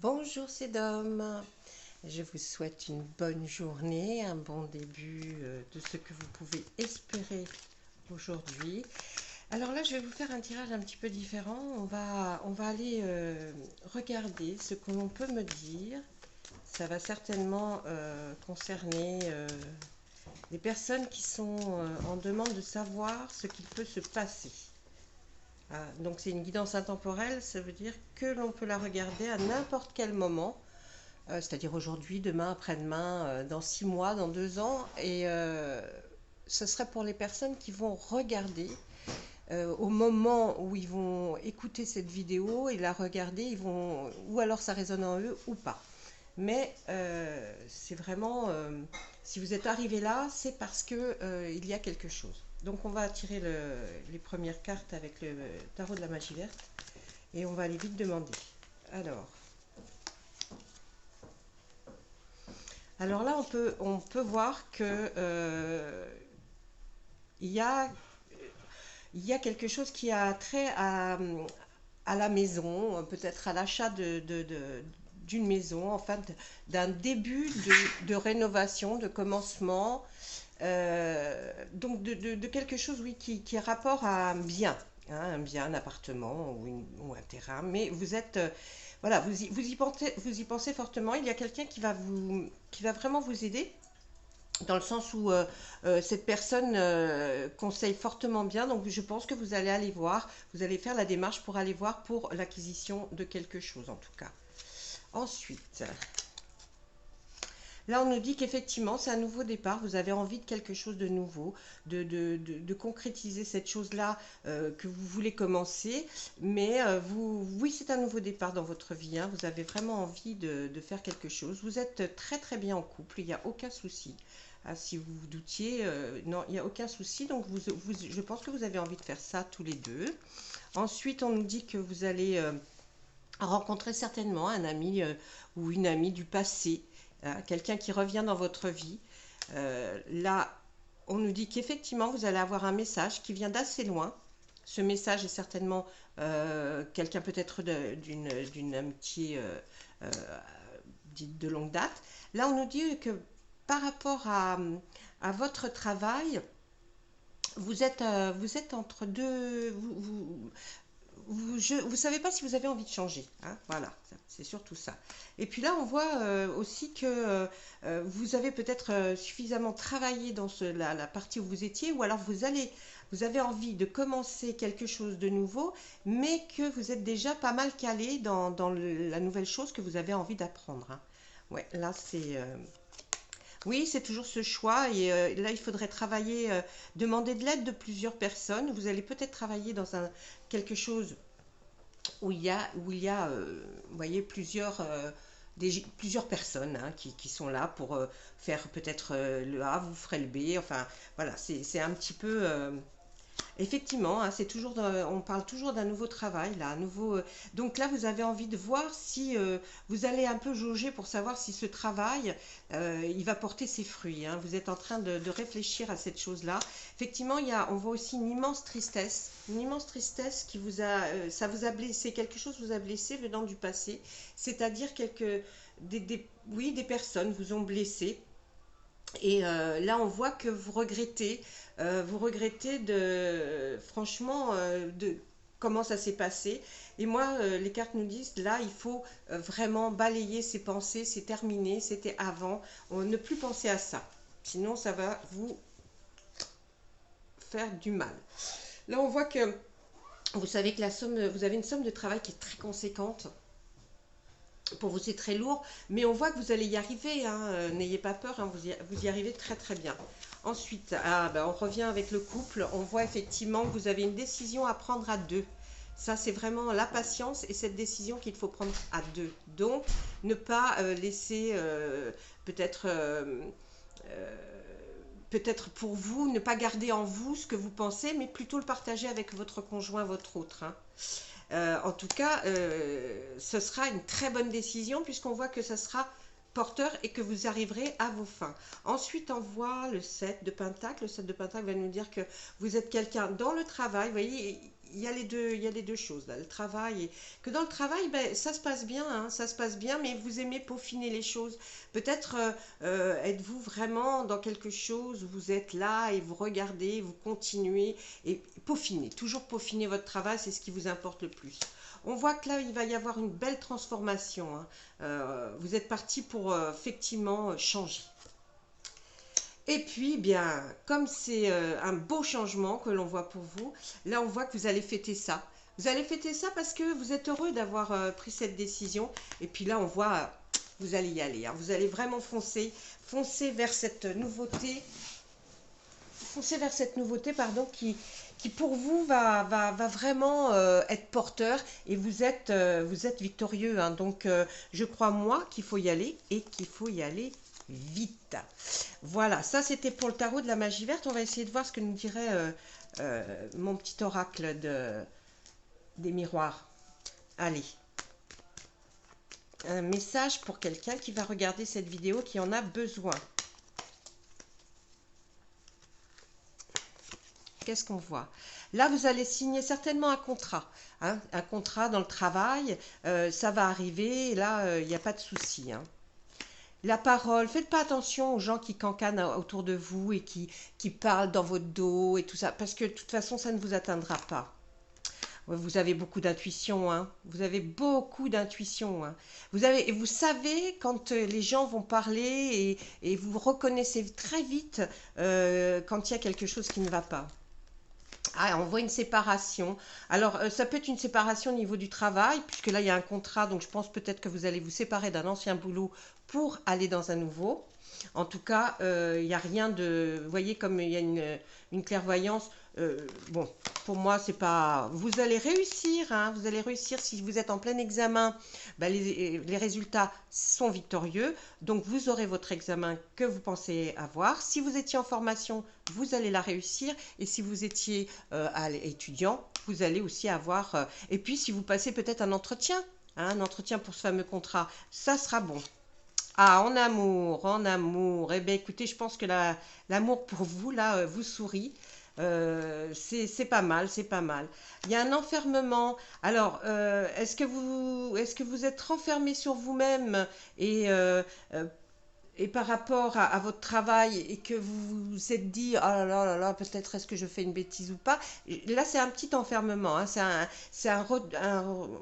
Bonjour, c'est Dom. Je vous souhaite une bonne journée, un bon début de ce que vous pouvez espérer aujourd'hui. Alors là, je vais vous faire un tirage un petit peu différent. On va aller regarder ce que l'on peut me dire. Ça va certainement concerner les personnes qui sont en demande de savoir ce qu'il peut se passer. Donc c'est une guidance intemporelle, ça veut dire que l'on peut la regarder à n'importe quel moment, c'est-à-dire aujourd'hui, demain, après-demain, dans 6 mois, dans 2 ans. Et ce serait pour les personnes qui vont regarder au moment où ils vont écouter cette vidéo et la regarder, ou alors ça résonne en eux ou pas. Mais c'est vraiment, si vous êtes arrivé là, c'est parce que il y a quelque chose. Donc on va tirer les premières cartes avec le tarot de la magie verte et on va aller vite demander. Alors, alors là on peut voir que il y a, il y a quelque chose qui a trait à la maison, peut-être à l'achat d'une maison, enfin d'un début de rénovation, de commencement, donc de quelque chose, oui, qui a rapport à un bien, hein, un bien, un appartement ou un terrain, mais vous êtes, voilà, vous y pensez fortement. Il y a quelqu'un qui va vraiment vous aider dans le sens où cette personne conseille fortement bien, donc je pense que vous allez aller voir, vous allez faire la démarche pour aller voir pour l'acquisition de quelque chose en tout cas. Ensuite, là, on nous dit qu'effectivement, c'est un nouveau départ. Vous avez envie de quelque chose de nouveau, de concrétiser cette chose-là que vous voulez commencer. Mais oui, c'est un nouveau départ dans votre vie, hein. Vous avez vraiment envie de faire quelque chose. Vous êtes très très bien en couple, il n'y a aucun souci. Ah, si vous vous doutiez, non, il n'y a aucun souci. Donc, je pense que vous avez envie de faire ça tous les deux. Ensuite, on nous dit que vous allez rencontrer certainement un ami ou une amie du passé, hein, quelqu'un qui revient dans votre vie. Là, on nous dit qu'effectivement, vous allez avoir un message qui vient d'assez loin. Ce message est certainement quelqu'un peut-être d'une amitié euh, dite de longue date. Là, on nous dit que par rapport à votre travail, vous êtes entre deux. Vous savez pas si vous avez envie de changer, hein, voilà, c'est surtout ça. Et puis là, on voit aussi que vous avez peut-être suffisamment travaillé dans la partie où vous étiez, ou alors vous avez envie de commencer quelque chose de nouveau, mais que vous êtes déjà pas mal calé dans la nouvelle chose que vous avez envie d'apprendre, hein. Ouais, là oui, c'est toujours ce choix et là il faudrait travailler, demander de l'aide de plusieurs personnes. Vous allez peut-être travailler dans quelque chose où il y a vous voyez, plusieurs personnes, hein, qui sont là pour faire peut-être le A, vous ferez le B. Enfin, voilà, c'est un petit peu. Effectivement, hein, on parle toujours d'un nouveau travail, là, un nouveau. Donc là, vous avez envie de voir si vous allez un peu jauger pour savoir si ce travail, il va porter ses fruits, hein. Vous êtes en train de réfléchir à cette chose-là. Effectivement, on voit aussi une immense tristesse qui ça vous a blessé, quelque chose vous a blessé venant du passé, c'est-à-dire oui, des personnes vous ont blessé. Et là, on voit que vous regrettez franchement, de comment ça s'est passé. Et moi, les cartes nous disent, là, il faut vraiment balayer ces pensées, c'est terminé, c'était avant. Ne plus penser à ça. Sinon, ça va vous faire du mal. Là, on voit que vous savez que vous avez une somme de travail qui est très conséquente. Pour vous, c'est très lourd, mais on voit que vous allez y arriver, hein. N'ayez pas peur, hein, vous y arrivez très très bien. Ensuite, on revient avec le couple. On voit effectivement que vous avez une décision à prendre à deux. Ça, c'est vraiment la patience et cette décision qu'il faut prendre à deux. Donc, ne pas laisser peut-être euh, peut-être pour vous, ne pas garder en vous ce que vous pensez, mais plutôt le partager avec votre conjoint, votre autre, hein. En tout cas, ce sera une très bonne décision puisqu'on voit que ça sera porteur et que vous arriverez à vos fins. Ensuite, on voit le 7 de Pentacle. Le 7 de Pentacle va nous dire que vous êtes quelqu'un dans le travail. Vous voyez, il y a les deux choses là, le travail et que dans le travail, ben, ça se passe bien, hein, ça se passe bien, mais vous aimez peaufiner les choses. Peut-être êtes-vous vraiment dans quelque chose où vous êtes là et vous regardez, vous continuez et peaufiner, toujours peaufiner votre travail, c'est ce qui vous importe le plus. On voit que là, il va y avoir une belle transformation, hein. Vous êtes parti pour effectivement changer. Et puis, bien, comme c'est un beau changement que l'on voit pour vous, là, on voit que vous allez fêter ça. Vous allez fêter ça parce que vous êtes heureux d'avoir pris cette décision. Et puis là, on voit, vous allez y aller, hein. Vous allez vraiment foncer vers cette nouveauté, pardon, qui pour vous va vraiment être porteur et vous êtes victorieux, hein. Donc, je crois, moi, qu'il faut y aller et qu'il faut y aller vite. Voilà, ça c'était pour le tarot de la magie verte. On va essayer de voir ce que nous dirait mon petit oracle des miroirs. Allez, un message pour quelqu'un qui va regarder cette vidéo, qui en a besoin. Qu'est-ce qu'on voit? Là, vous allez signer certainement un contrat, hein, un contrat dans le travail. Ça va arriver, là, il n'y a pas de souci, hein. La parole, faites pas attention aux gens qui cancanent autour de vous et qui parlent dans votre dos et tout ça, parce que de toute façon, ça ne vous atteindra pas. Vous avez beaucoup d'intuition, hein. Vous avez beaucoup d'intuition, hein. Vous savez quand les gens vont parler et vous reconnaissez très vite quand il y a quelque chose qui ne va pas. Ah, on voit une séparation. Alors, ça peut être une séparation au niveau du travail, puisque là, il y a un contrat, donc je pense peut-être que vous allez vous séparer d'un ancien boulot pour aller dans un nouveau. En tout cas, il n'y a rien de... Vous voyez, comme il y a une clairvoyance, bon, pour moi, c'est pas... Vous allez réussir, hein, vous allez réussir. Si vous êtes en plein examen, ben, les résultats sont victorieux. Donc, vous aurez votre examen que vous pensez avoir. Si vous étiez en formation, vous allez la réussir. Et si vous étiez étudiant, vous allez aussi avoir... et puis, si vous passez peut-être un entretien, hein, un entretien pour ce fameux contrat, ça sera bon. Ah, en amour, en amour. Eh bien, écoutez, je pense que l'amour pour vous, là, vous sourit. C'est pas mal, c'est pas mal. Il y a un enfermement. Alors, est-ce que vous êtes renfermé sur vous-même et par rapport à votre travail et que vous vous êtes dit, oh là là, peut-être est-ce que je fais une bêtise ou pas. Là, c'est un petit enfermement, hein,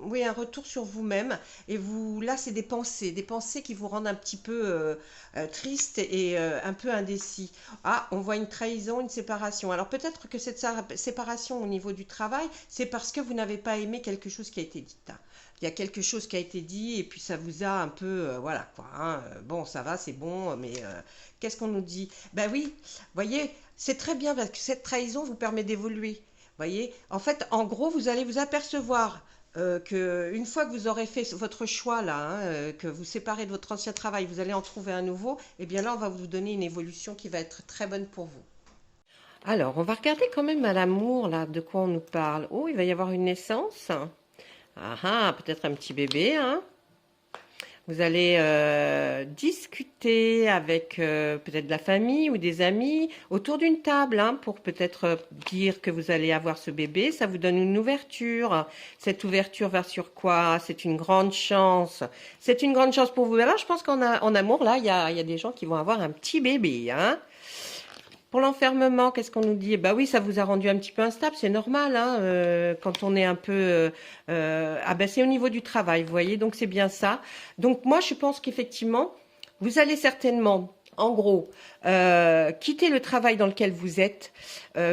oui, un retour sur vous-même. Et vous, là, c'est des pensées qui vous rendent un petit peu triste et un peu indécis. Ah, on voit une trahison, une séparation. Alors peut-être que cette séparation au niveau du travail, c'est parce que vous n'avez pas aimé quelque chose qui a été dit, hein. Il y a quelque chose qui a été dit et puis ça vous a un peu, voilà quoi, hein, bon, ça va, c'est bon, mais qu'est-ce qu'on nous dit? Ben oui, voyez, c'est très bien parce que cette trahison vous permet d'évoluer. Voyez, en fait, en gros, vous allez vous apercevoir que une fois que vous aurez fait votre choix là, hein, que vous séparez de votre ancien travail, vous allez en trouver un nouveau, et bien là, on va vous donner une évolution qui va être très bonne pour vous. Alors, on va regarder quand même à l'amour, là, de quoi on nous parle. Oh, il va y avoir une naissance. Ah ah, peut-être un petit bébé, hein. Vous allez discuter avec peut-être de la famille ou des amis autour d'une table, hein, pour peut-être dire que vous allez avoir ce bébé. Ça vous donne une ouverture. Cette ouverture va sur quoi? C'est une grande chance. C'est une grande chance pour vous. Alors, je pense qu'en amour, là, il y a des gens qui vont avoir un petit bébé, hein. Pour l'enfermement, qu'est-ce qu'on nous dit? Bah oui, ça vous a rendu un petit peu instable, c'est normal, hein, quand on est un peu... ah ben c'est au niveau du travail, vous voyez, donc c'est bien ça. Donc moi, je pense qu'effectivement, vous allez certainement, en gros, quitter le travail dans lequel vous êtes,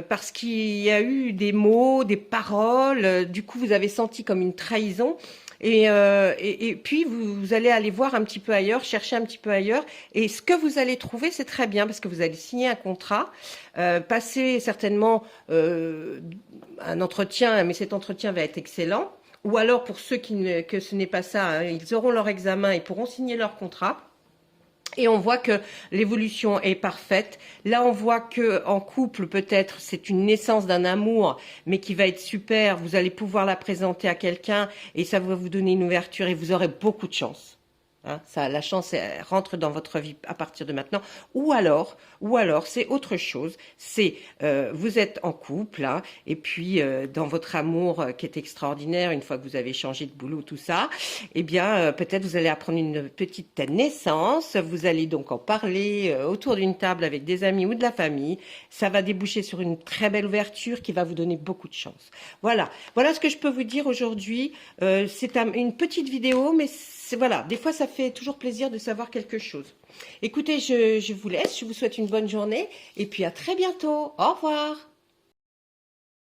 parce qu'il y a eu des mots, des paroles, du coup vous avez senti comme une trahison. Et puis, vous allez aller voir un petit peu ailleurs, chercher un petit peu ailleurs. Et ce que vous allez trouver, c'est très bien parce que vous allez signer un contrat, passer certainement un entretien, mais cet entretien va être excellent. Ou alors, pour ceux que ce n'est pas ça, hein, ils auront leur examen et pourront signer leur contrat. Et on voit que l'évolution est parfaite. Là, on voit que en couple, peut-être, c'est une naissance d'un amour, mais qui va être super. Vous allez pouvoir la présenter à quelqu'un et ça va vous donner une ouverture et vous aurez beaucoup de chance. Hein, ça, la chance elle rentre dans votre vie à partir de maintenant. Ou alors, c'est autre chose. C'est vous êtes en couple, hein, et puis dans votre amour qui est extraordinaire, une fois que vous avez changé de boulot, tout ça, eh bien peut-être vous allez apprendre une petite naissance. Vous allez donc en parler autour d'une table avec des amis ou de la famille. Ça va déboucher sur une très belle ouverture qui va vous donner beaucoup de chance. Voilà ce que je peux vous dire aujourd'hui. C'est une petite vidéo, mais voilà, des fois ça fait toujours plaisir de savoir quelque chose. Écoutez, je vous laisse, je vous souhaite une bonne journée et puis à très bientôt. Au revoir.